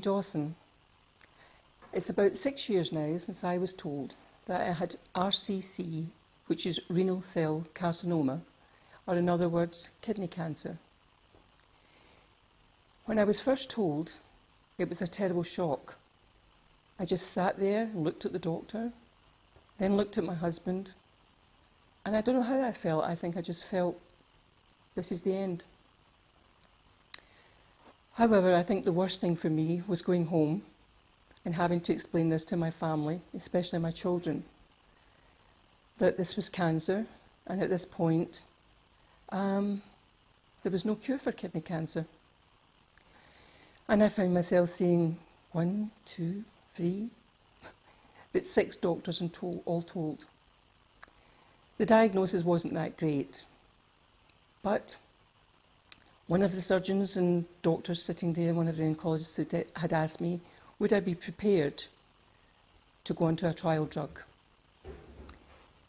Dawson. It's about 6 years now since I was told that I had RCC, which is renal cell carcinoma, or in other words, kidney cancer. When I was first told, it was a terrible shock. I just sat there and looked at the doctor, then looked at my husband, and I don't know how I felt. I think I just felt, this is the end. However, I think the worst thing for me was going home and having to explain this to my family, especially my children, that this was cancer, and at this point, there was no cure for kidney cancer. And I found myself seeing 1, 2, 3, but 6 doctors in all told. The diagnosis wasn't that great, but one of the surgeons and doctors sitting there, one of the oncologists, had asked me, would I be prepared to go onto a trial drug?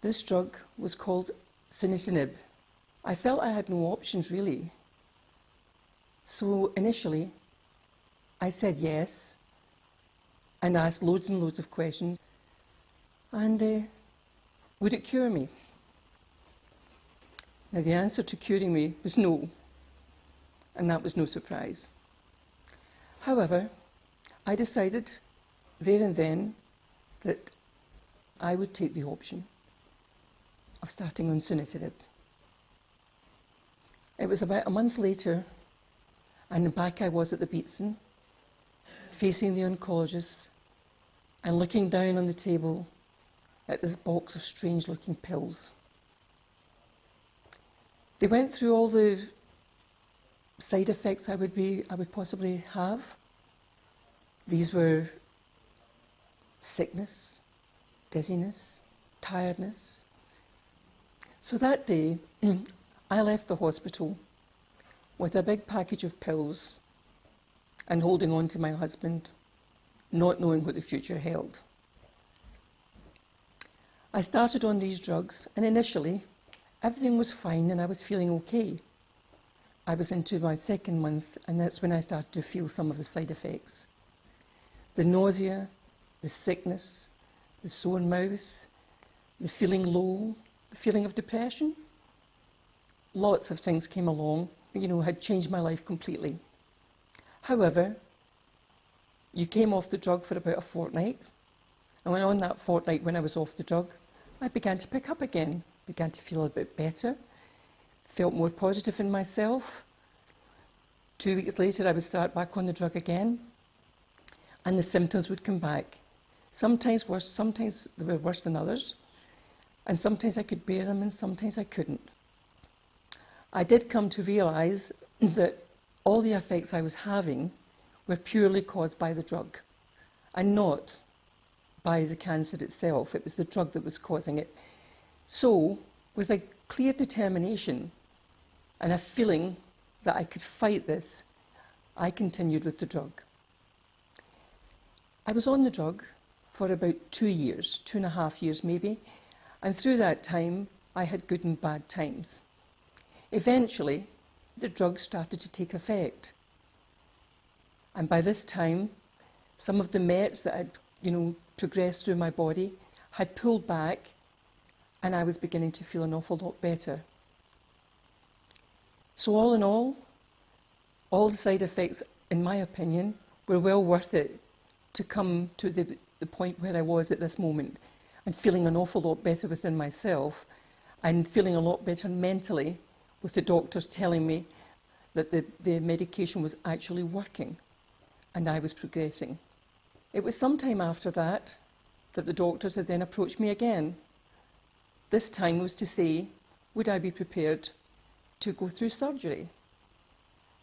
This drug was called sunitinib. I felt I had no options really. So initially, I said yes, and asked loads and loads of questions. And would it cure me? Now the answer to curing me was no. And that was no surprise. However, I decided there and then that I would take the option of starting on sunitinib. It was about a month later, and back I was at the Dawson, facing the oncologist and looking down on the table at this box of strange-looking pills. They went through all the side effects I would possibly have. These were sickness, dizziness, tiredness. So that day, I left the hospital with a big package of pills and holding on to my husband, not knowing what the future held. I started on these drugs, and initially, everything was fine and I was feeling okay. I was into my second month, and that's when I started to feel some of the side effects. The nausea, the sickness, the sore mouth, the feeling low, the feeling of depression. Lots of things came along, had changed my life completely. However, you came off the drug for about a fortnight, and on that fortnight when I was off the drug, I began to pick up again, began to feel a bit better, felt more positive in myself. 2 weeks later, I would start back on the drug again, and the symptoms would come back. Sometimes worse, sometimes they were worse than others, and sometimes I could bear them and sometimes I couldn't. I did come to realise that all the effects I was having were purely caused by the drug, and not by the cancer itself. It was the drug that was causing it. So, with a clear determination and a feeling that I could fight this, I continued with the drug. I was on the drug for about 2 years, 2.5 years maybe, and through that time I had good and bad times. Eventually, the drug started to take effect. And by this time, some of the meds that had, progressed through my body had pulled back, and I was beginning to feel an awful lot better. So all in all the side effects, in my opinion, were well worth it to come to the point where I was at this moment, and feeling an awful lot better within myself, and feeling a lot better mentally, with the doctors telling me that the medication was actually working, and I was progressing. It was sometime after that the doctors had then approached me again. This time was to say, would I be prepared to go through surgery?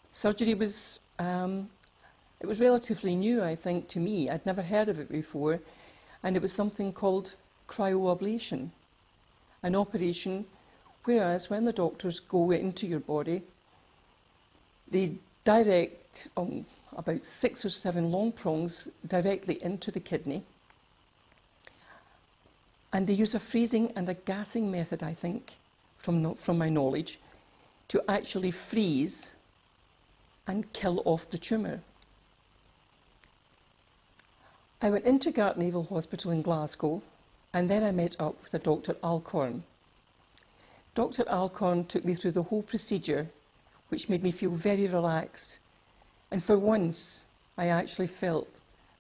Surgery was, it was relatively new, I think, to me. I'd never heard of it before, and it was something called cryoablation, an operation whereas when the doctors go into your body, they direct about 6 or 7 long prongs directly into the kidney, and they use a freezing and a gassing method, I think, from my knowledge, to actually freeze and kill off the tumour. I went into Gart Naval Hospital in Glasgow, and then I met up with a Dr. Alcorn. Dr. Alcorn took me through the whole procedure, which made me feel very relaxed, and for once I actually felt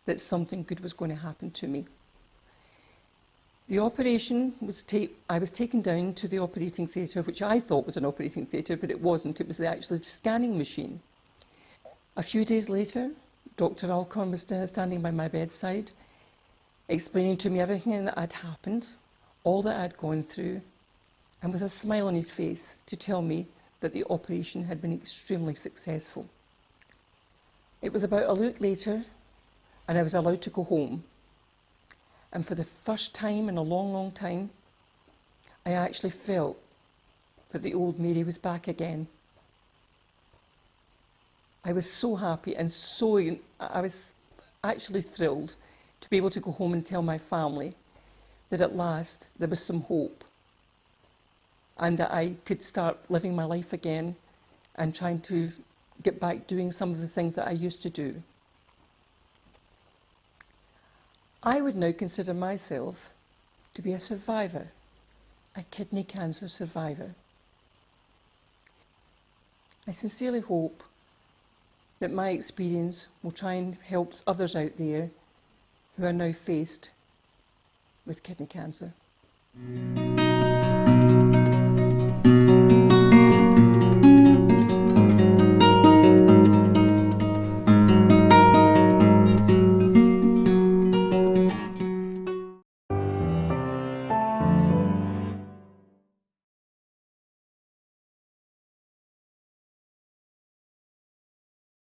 that something good was going to happen to me. The operation was I was taken down to the operating theatre, which I thought was an operating theatre, but it wasn't. It was the actual scanning machine. A few days later, Dr. Alcorn was standing by my bedside, explaining to me everything that had happened, all that I'd gone through, and with a smile on his face to tell me that the operation had been extremely successful. It was about a week later, and I was allowed to go home. And for the first time in a long, long time, I actually felt that the old Mary was back again. I was so happy and I was actually thrilled to be able to go home and tell my family that at last there was some hope and that I could start living my life again and trying to get back doing some of the things that I used to do. I would now consider myself to be a survivor, a kidney cancer survivor. I sincerely hope that my experience will try and help others out there who are now faced with kidney cancer.